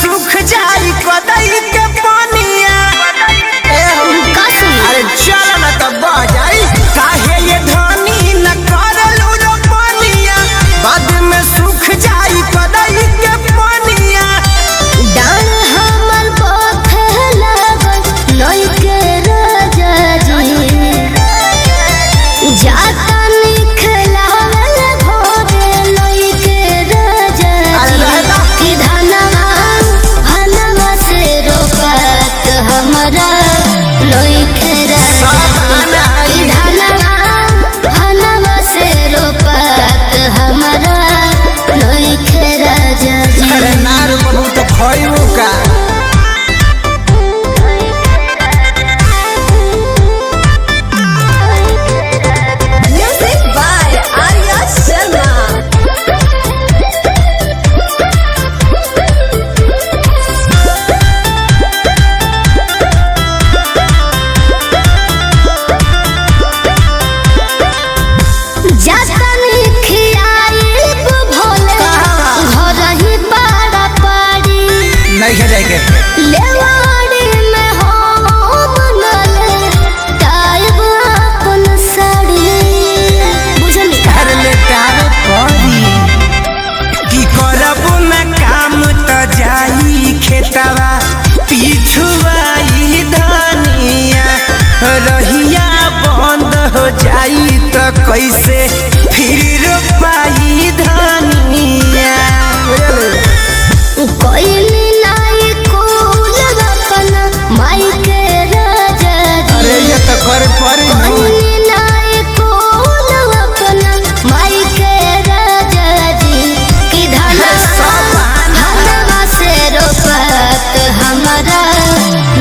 सूख जाई कदई के पानिया। अरे चल न तो बह जाई काहे ये धनी न करलू रो पानिया बाद में सूख जाई कदई के पानिया। डाल हमर पथे लागल लइके राजा जी जाता निखलावल भोरे लइके राजा जी कि धनवा से रोकत हमरा लइके राजा कि धनवा से रोकत हमरा लइके राजा जी। अरे नार बबू तो खइबू का Music by Arya Sharma. जातनी खियाइब भोले घर ही पाड़ा पाड़ी नहीं जाए के लेवाड़ी में हो बनले टाइब अपन साड़ी बुझली घर ले टार पड़ी की करबू न काम त जाई खेतवा पिछुआई धनिया रहिया बंद हो जाई त कैसे फिर रोपाई धनिया। कोई नाई कोल अपना माई के राजा अरे जी ये तो कर पड़ी कोई नाई कोल अपना माई के राजा जी कि धनवा से रोपत हमारा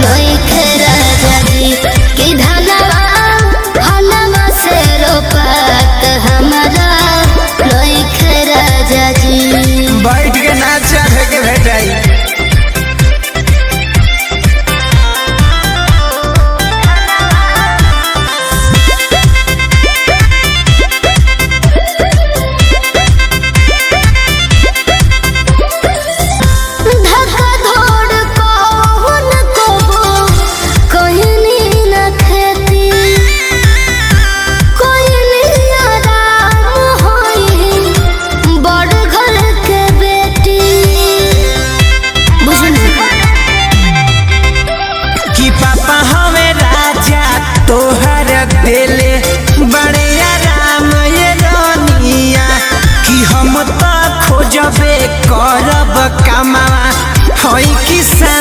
लइके राजा जी कि धनवा से रोपत हमारा लइके राजा जी। बैठ के ना चढ़े के भेटाई। धक्का धोड़ कौन कबो कहनी न खेती कोई आराम होई बड़ घर के बेटी बुझली कि पापा हमें राजा तोहर देले बड़े आराम ये रानिया कि हम तो खोजबे करब कमावा होई किसान।